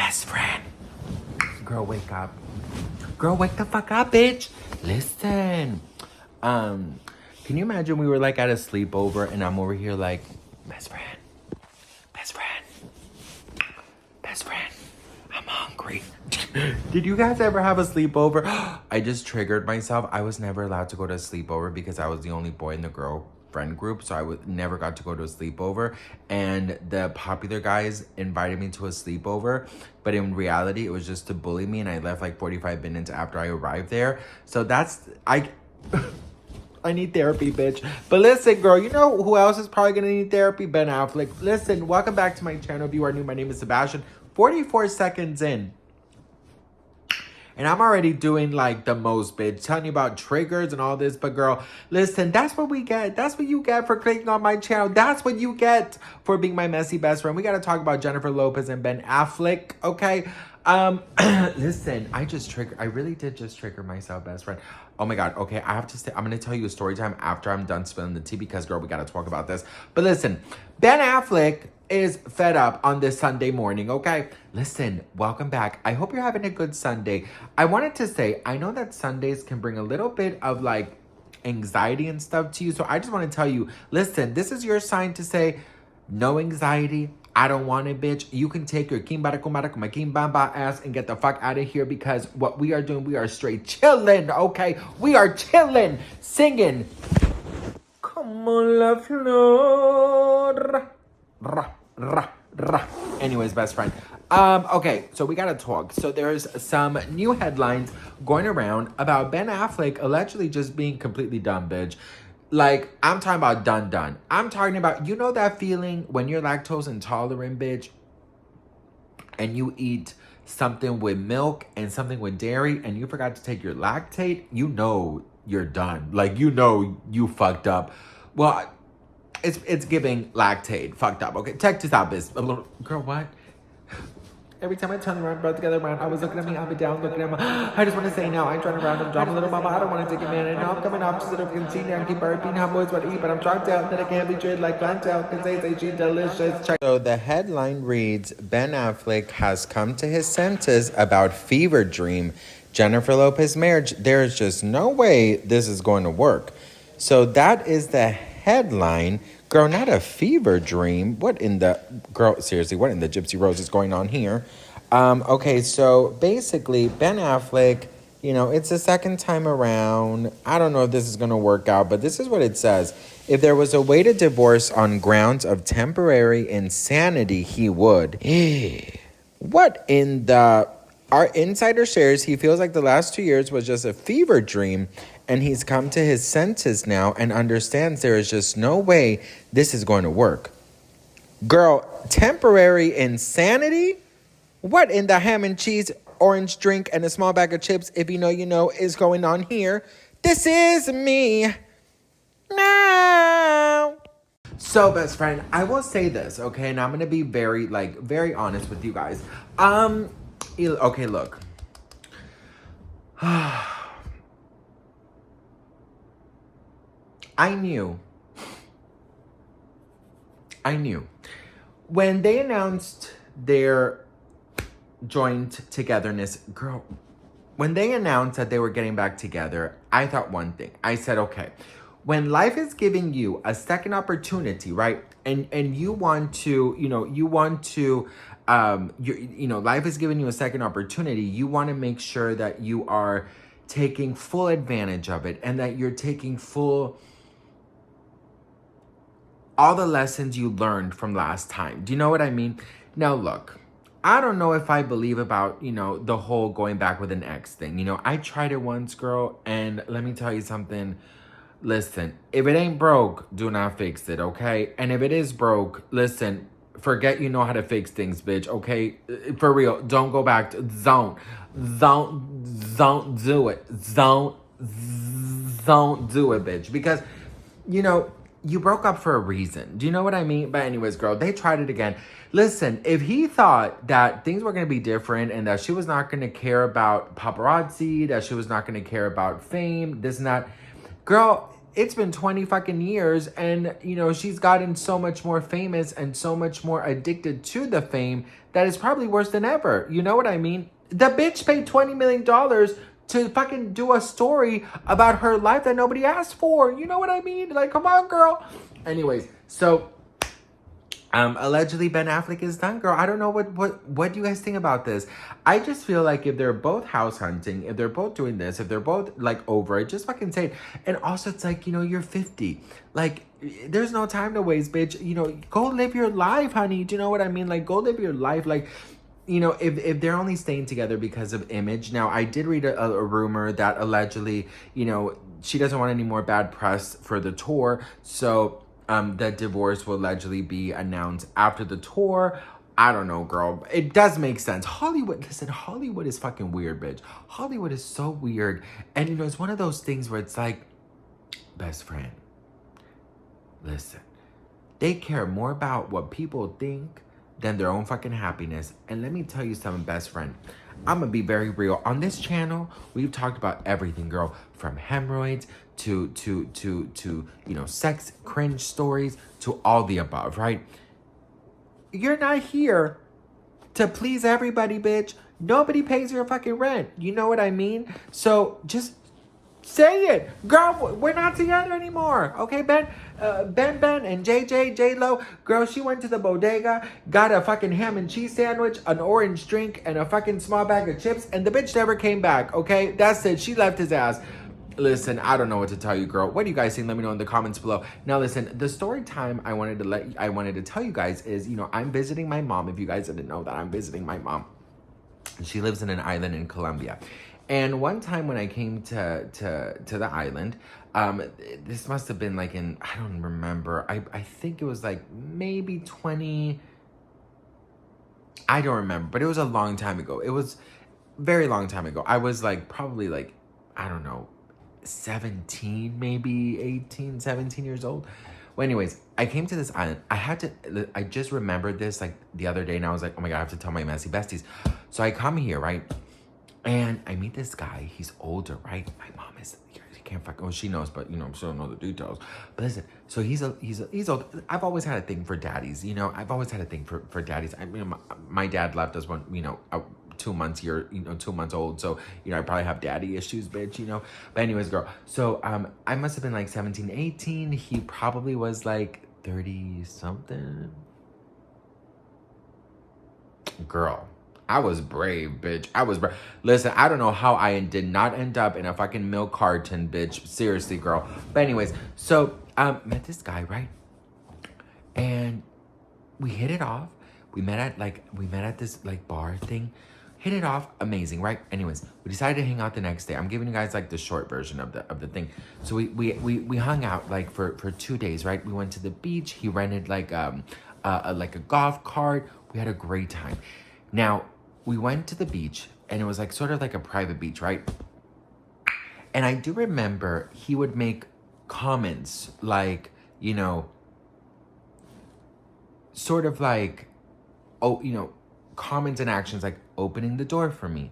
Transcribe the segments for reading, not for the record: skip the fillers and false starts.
best friend. Girl, wake up. Girl, wake the fuck up, bitch. Listen. Can you imagine we were like at a sleepover and I'm over here like, best friend. Best friend. Best friend. I'm hungry. Did you guys ever have a sleepover? I just triggered myself. I was never allowed to go to a sleepover because I was the only boy in the girl friend group, so I never got to go to a sleepover, and the popular guys invited me to a sleepover, but in reality it was just to bully me, and I left like 45 minutes after I arrived there. So that's I need therapy, bitch. But listen, girl, you know who else is probably gonna need therapy? Ben Affleck. Listen, welcome back to my channel. If you are new, my name is Sebastian. 44 seconds in, and I'm already doing like the most, bitch. Telling you about triggers and all this. But girl, listen, that's what we get. That's what you get for clicking on my channel. That's what you get for being my messy best friend. We got to talk about Jennifer Lopez and Ben Affleck, okay? Listen, I really did just trigger myself, best friend. Oh my God, okay, I have to say, I'm going to tell you a story time after I'm done spilling the tea because, girl, we got to talk about this. But listen, Ben Affleck is fed up on this Sunday morning, okay? Listen, welcome back. I hope you're having a good Sunday. I wanted to say, I know that Sundays can bring a little bit of like anxiety and stuff to you. So I just want to tell you, listen, this is your sign to say, no anxiety. I don't want it, bitch. You can take your kimbara ass and get the fuck out of here because what we are doing, we are straight chilling, okay? We are chilling, singing. Como la flor. Ra, ra, ra. Anyways, best friend. Okay, so we gotta talk. So there's some new headlines going around about Ben Affleck allegedly just being completely dumb, bitch. Like, I'm talking about done. I'm talking about, you know that feeling when you're lactose intolerant, bitch, and you eat something with milk and something with dairy and you forgot to take your lactate, you know you're done. Like, you know you fucked up. Well, it's giving lactate. Fucked up. Okay, check this out, bitch. A little girl, what? Every time I turn around, bro, together around, I was looking at me up and down, looking at my. I just want to say now, I turn around and drop a little mama. I don't want to take a man, and now I'm coming up so that I can see now and keep burping how boys want to eat, but I'm trying to tell that I can't be treated like plantail because they say she's delicious. So the headline reads: Ben Affleck has come to his senses about fever dream, Jennifer Lopez marriage. There's just no way this is going to work. So that is the headline. Girl, not a fever dream. What in the... Girl, seriously, what in the Gypsy Rose is going on here? Okay, so basically, Ben Affleck, you know, it's the second time around. I don't know if this is going to work out, but this is what it says. If there was a way to divorce on grounds of temporary insanity, he would. What in the... Our insider shares he feels like the last 2 years was just a fever dream, and he's come to his senses now and understands there is just no way this is going to work. Girl, temporary insanity? What in the ham and cheese, orange drink, and a small bag of chips, if you know, is going on here? This is me now. So, best friend, I will say this, okay? And I'm going to be very honest with you guys. Okay, look. I knew. When they announced their joint togetherness, girl, when they announced that they were getting back together, I thought one thing. I said, okay, when life is giving you a second opportunity, right? And you want to, life is giving you a second opportunity. You want to make sure that you are taking full advantage of it and that you're taking all the lessons you learned from last time. Do you know what I mean? Now, look, I don't know if I believe about, the whole going back with an ex thing. I tried it once, girl, and let me tell you something. Listen, if it ain't broke, do not fix it, okay? And if it is broke, listen, forget you know how to fix things, bitch, okay? For real, don't go back to, don't do it. Don't do it, bitch. Because, you broke up for a reason. Do you know what I mean? But anyways, girl, they tried it again. Listen, if he thought that things were going to be different and that she was not going to care about paparazzi, that she was not going to care about fame, this and that, girl, it's been 20 fucking years, and, you know, she's gotten so much more famous and so much more addicted to the fame that it's probably worse than ever. You know what I mean? The bitch paid $20 million to fucking do a story about her life that nobody asked for. You know what I mean? Like, come on, girl. Anyways, so allegedly Ben Affleck is done, girl. I don't know what do you guys think about this? I just feel like if they're both house hunting, if they're both doing this, if they're both like over it, just fucking say it. And also it's like, you know, you're 50. Like, there's no time to waste, bitch. You know, go live your life, honey. Do you know what I mean? Like, go live your life. Like, you know, if they're only staying together because of image. Now, I did read a rumor that allegedly, you know, she doesn't want any more bad press for the tour. So that divorce will allegedly be announced after the tour. I don't know, girl. It does make sense. Hollywood, listen, Hollywood is fucking weird, bitch. Hollywood is so weird. And, you know, it's one of those things where it's like, best friend, listen, they care more about what people think than their own fucking happiness. And let me tell you something, best friend. I'm gonna be very real. On this channel, we've talked about everything, girl. From hemorrhoids to you know, sex cringe stories to all the above, right? You're not here to please everybody, bitch. Nobody pays your fucking rent. You know what I mean? So just say it. Girl, we're not together anymore. Okay, Ben and J-Lo. Girl, she went to the bodega, got a fucking ham and cheese sandwich, an orange drink, and a fucking small bag of chips, and the bitch never came back, okay? That's it. She left his ass. Listen, I don't know what to tell you, girl. What do you guys think? Let me know in the comments below. Now, listen, the story time I wanted to tell you guys is, you know, I'm visiting my mom. If you guys didn't know that, I'm visiting my mom. She lives in an island in Colombia. And one time when I came to the island, this must have been like in, I don't remember. I think it was like maybe 20, I don't remember, but it was a long time ago. It was very long time ago. I was like probably like, I don't know, 17, maybe 18, 17 years old. Well, anyways, I came to this island. I just remembered this like the other day, and I was like, oh my God, I have to tell my messy besties. So I come here, right? And I meet this guy. He's older, right? My mom is, she can't fuck, oh, she knows, but you know, she don't know the details. But listen, so he's old. I've always had a thing for daddies, you know? I've always had a thing for daddies. I mean, my dad left us when, you know, 2 months, 2 months old. So, you know, I probably have daddy issues, bitch, you know? But anyways, girl. So, I must have been like 17, 18. He probably was like 30 something. Girl, I was brave, bitch. I was brave. Listen, I don't know how I did not end up in a fucking milk carton, bitch. Seriously, girl. But anyways, so, met this guy, right? And we hit it off. We met at this like bar thing. Hit it off, amazing, right? Anyways, we decided to hang out the next day. I'm giving you guys like the short version of the thing. So we hung out like for 2 days, right? We went to the beach. He rented like a golf cart. We had a great time. Now we went to the beach, and it was like sort of like a private beach, right? And I do remember he would make comments like, you know, sort of like, oh, you know, comments and actions like opening the door for me,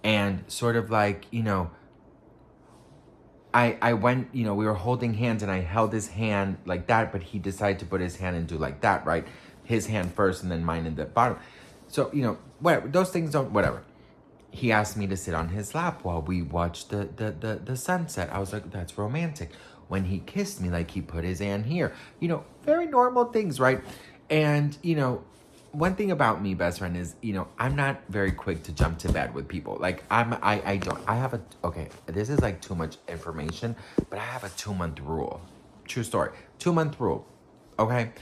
and sort of like, you know, I went, you know, we were holding hands and I held his hand like that, but he decided to put his hand and do like that, right? His hand first and then mine in the bottom. So, you know, whatever, those things don't, whatever. He asked me to sit on his lap while we watched the sunset. I was like, that's romantic. When he kissed me, like he put his hand here, you know, very normal things, right? And, you know, one thing about me, best friend, is, you know, I'm not very quick to jump to bed with people. Like, I have okay, this is like too much information, but I have a 2-month rule. True story. 2-month rule, okay?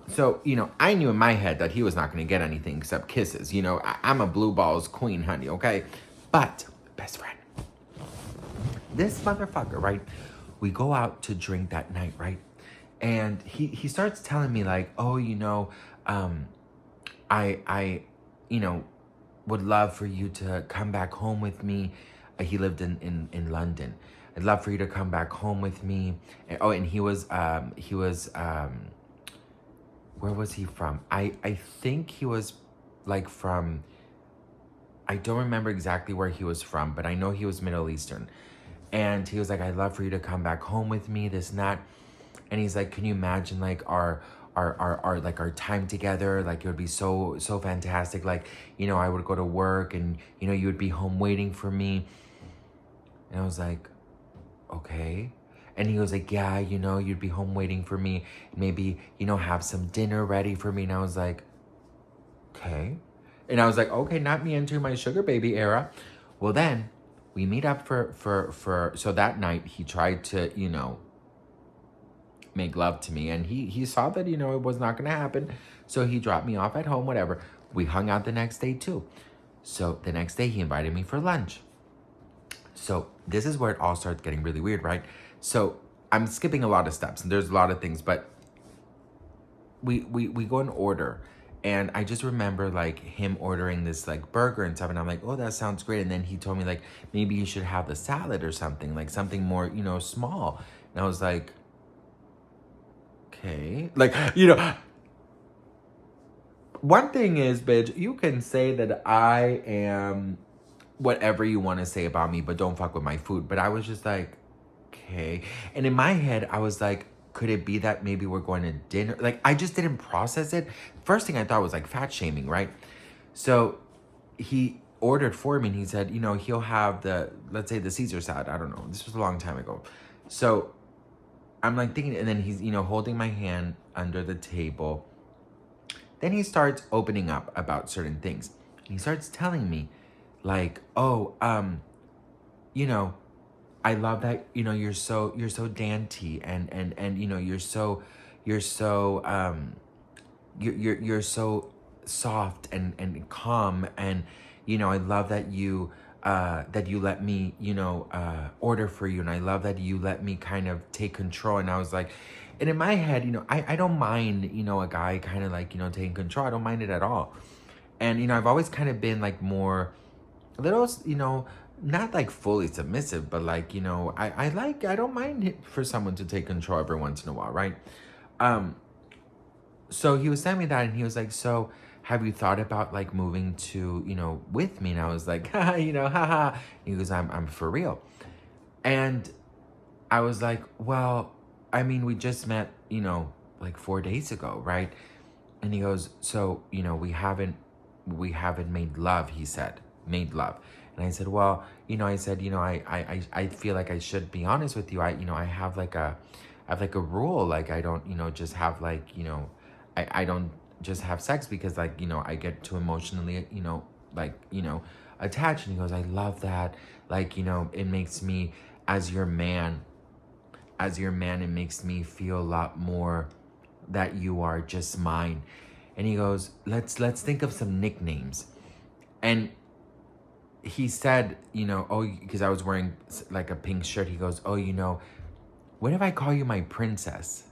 So, you know, I knew in my head that he was not going to get anything except kisses. You know, I'm a blue balls queen, honey, okay? But, best friend, this motherfucker, right? We go out to drink that night, right? And he starts telling me like, oh, you know, I, you know, would love for you to come back home with me. He lived in London. I'd love for you to come back home with me. And, oh, and he was, where was he from? I think he was like from, I don't remember exactly where he was from, but I know he was Middle Eastern. And he was like, I'd love for you to come back home with me, this and that. And he's like, can you imagine like our like our time together? Like it would be so fantastic. Like, you know, I would go to work and, you know, you would be home waiting for me. And I was like, okay. And he was like, yeah, you know, you'd be home waiting for me. Maybe, you know, have some dinner ready for me. And I was like, okay. And I was like, okay, not me entering my sugar baby era. Well, then we meet up so that night he tried to, you know, make love to me. And he saw that, you know, it was not going to happen. So he dropped me off at home, whatever. We hung out the next day too. So the next day he invited me for lunch. So this is where it all starts getting really weird, right? So I'm skipping a lot of steps and there's a lot of things, but we go in order. And I just remember like him ordering this like burger and stuff. And I'm like, oh, that sounds great. And then he told me like, maybe you should have the salad or something, like something more, you know, small. And I was like, okay. Like, you know, one thing is, bitch, you can say that I am whatever you want to say about me, but don't fuck with my food. But I was just like, okay. And in my head, I was like, could it be that maybe we're going to dinner? Like, I just didn't process it. First thing I thought was like fat shaming, right? So he ordered for me and he said, you know, he'll have the, let's say the Caesar salad. I don't know. This was a long time ago. So I'm like thinking, and then he's, you know, holding my hand under the table. Then he starts opening up about certain things. And he starts telling me like, oh, you know, I love that, you know, you're so dainty and you know, you're so you're so soft and calm, and you know, I love that you let me, you know, order for you, and I love that you let me kind of take control. And I was like, and in my head, you know, I don't mind, you know, a guy kind of like, you know, taking control. I don't mind it at all. And you know, I've always kind of been like more a little, you know, not like fully submissive, but like, you know, I don't mind it for someone to take control every once in a while, right? So he was telling me that, and he was like, so have you thought about like moving to, you know, with me? And I was like, you know, haha. He goes, I'm for real. And I was like, well, I mean, we just met, you know, like 4 days ago, right? And he goes, so, you know, we haven't made love, he said, made love. And I said, well, you know, I said, you know, I feel like I should be honest with you. You know, I have like a rule, like I don't, you know, just have like, you know, I don't just have sex because like, you know, I get too emotionally, you know, like, you know, attached. And he goes, I love that. Like, you know, it makes me as your man, it makes me feel a lot more that you are just mine. And he goes, let's think of some nicknames. And he said, you know, oh, because I was wearing like a pink shirt. He goes, oh, you know, what if I call you my princess?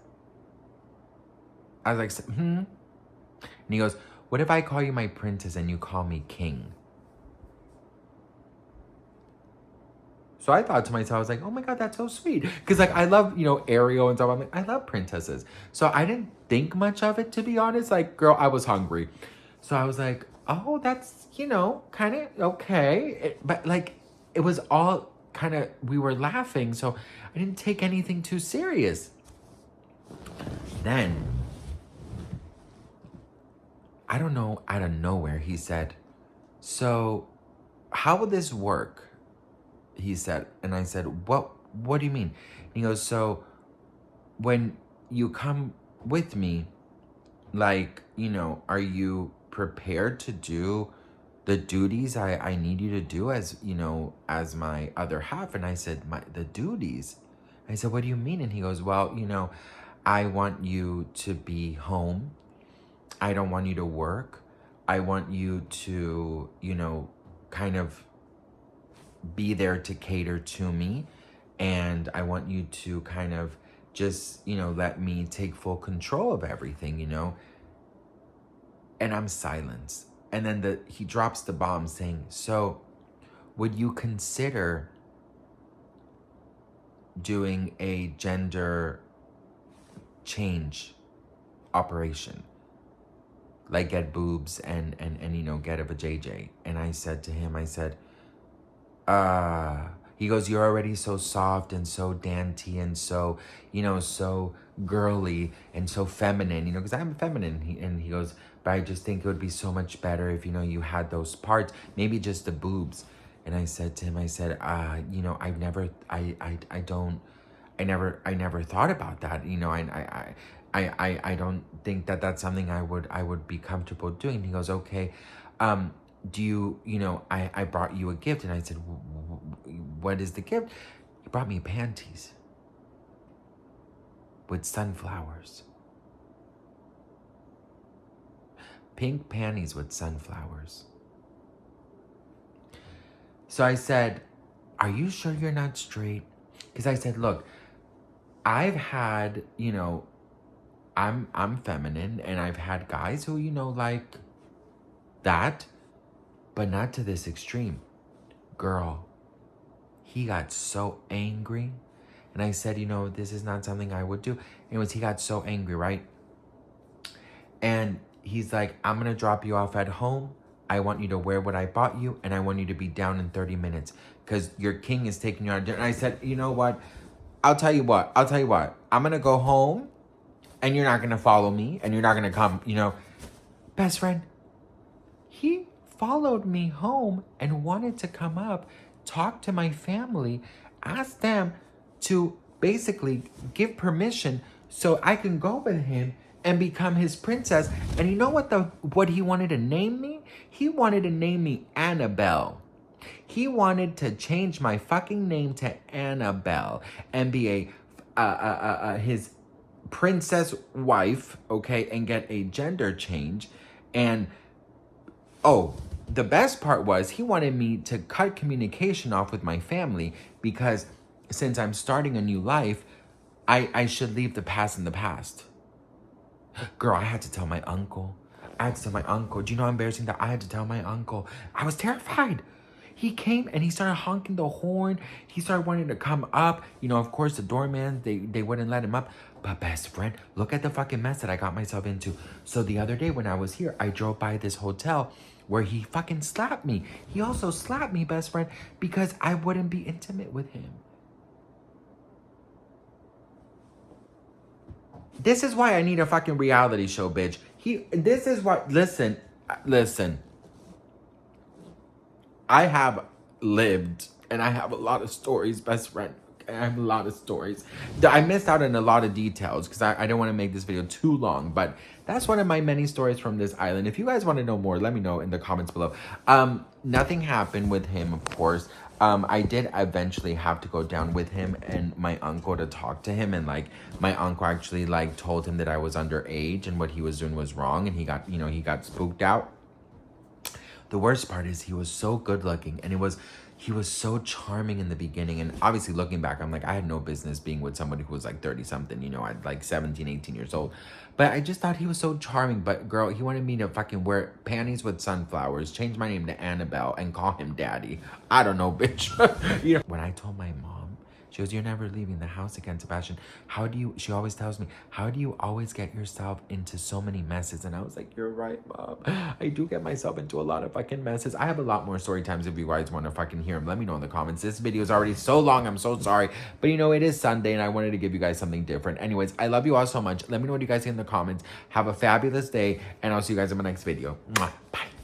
I was like, And he goes, what if I call you my princess and you call me king? So I thought to myself, I was like, oh my God, that's so sweet. Because like, I love, you know, Ariel and stuff. I'm like, I love princesses. So I didn't think much of it, to be honest. Like, girl, I was hungry. So I was like, oh, that's, you know, kind of okay. But like, it was all kind of, we were laughing. So I didn't take anything too serious. Then, I don't know, out of nowhere, he said, so how will this work? He said, and I said, what do you mean? And he goes, so when you come with me, like, you know, are you prepared to do the duties I need you to do as, you know, as my other half? And I said, the duties? I said, what do you mean? And he goes, well, you know, I want you to be home. I don't want you to work. I want you to, you know, kind of be there to cater to me. And I want you to kind of just, you know, let me take full control of everything, you know? And I'm silenced. And then he drops the bomb saying, so would you consider doing a gender change operation? Like get boobs and you know, get a vajayjay. And I said to him, I said, He goes, you're already so soft and so dainty and so, you know, so girly and so feminine, you know, because I'm feminine. And he goes, but I just think it would be so much better if, you know, you had those parts, maybe just the boobs. And I said to him, I said, you know, I never thought about that. You know, I don't think that that's something I would be comfortable doing. And he goes, okay, do you, you know, I brought you a gift. And I said, what is the gift? He brought me panties with sunflowers. Pink panties with sunflowers. So I said, are you sure you're not straight? Because I said, look, I've had, you know, I'm feminine and I've had guys who, you know, like that, but not to this extreme. Girl, he got so angry. And I said, you know, this is not something I would do. Anyways, he got so angry, right? And he's like, I'm going to drop you off at home. I want you to wear what I bought you, and I want you to be down in 30 minutes because your king is taking you out of dinner. And I said, you know what? I'll tell you what. I'm going to go home, and you're not going to follow me, and you're not going to come, you know. Best friend, he followed me home and wanted to come up, talk to my family, ask them to basically give permission so I can go with him and become his princess. And you know what he wanted to name me? He wanted to name me Annabelle. He wanted to change my fucking name to Annabelle and be his princess wife, okay, and get a gender change. And oh, the best part was he wanted me to cut communication off with my family because since I'm starting a new life, I should leave the past in the past. Girl, I had to tell my uncle. Do you know how embarrassing that I had to tell my uncle? I was terrified. He came and he started honking the horn. He started wanting to come up. You know, of course, the doorman, they wouldn't let him up. But best friend, look at the fucking mess that I got myself into. So the other day when I was here, I drove by this hotel where he fucking slapped me. He also slapped me, best friend, because I wouldn't be intimate with him. This is why I need a fucking reality show, bitch. Listen. I have lived, and I have a lot of stories, best friend. I have a lot of stories. I missed out on a lot of details because I don't want to make this video too long, but that's one of my many stories from this island. If you guys want to know more, let me know in the comments below. Nothing happened with him, of course. I did eventually have to go down with him and my uncle to talk to him, and like my uncle actually like told him that I was underage and what he was doing was wrong, and he got spooked out. The worst part is he was so good looking, and he was so charming in the beginning. And obviously looking back, I'm like, I had no business being with somebody who was like 30 something, you know, at like 17, 18 years old. But I just thought he was so charming. But girl, he wanted me to fucking wear panties with sunflowers, change my name to Annabelle, and call him daddy. I don't know, bitch. You know, when I told my mom, she goes, you're never leaving the house again, Sebastian. She always tells me, how do you always get yourself into so many messes? And I was like, you're right, Mom. I do get myself into a lot of fucking messes. I have a lot more story times if you guys want to fucking hear them. Let me know in the comments. This video is already so long. I'm so sorry. But you know, it is Sunday and I wanted to give you guys something different. Anyways, I love you all so much. Let me know what you guys think in the comments. Have a fabulous day and I'll see you guys in my next video. Mwah. Bye.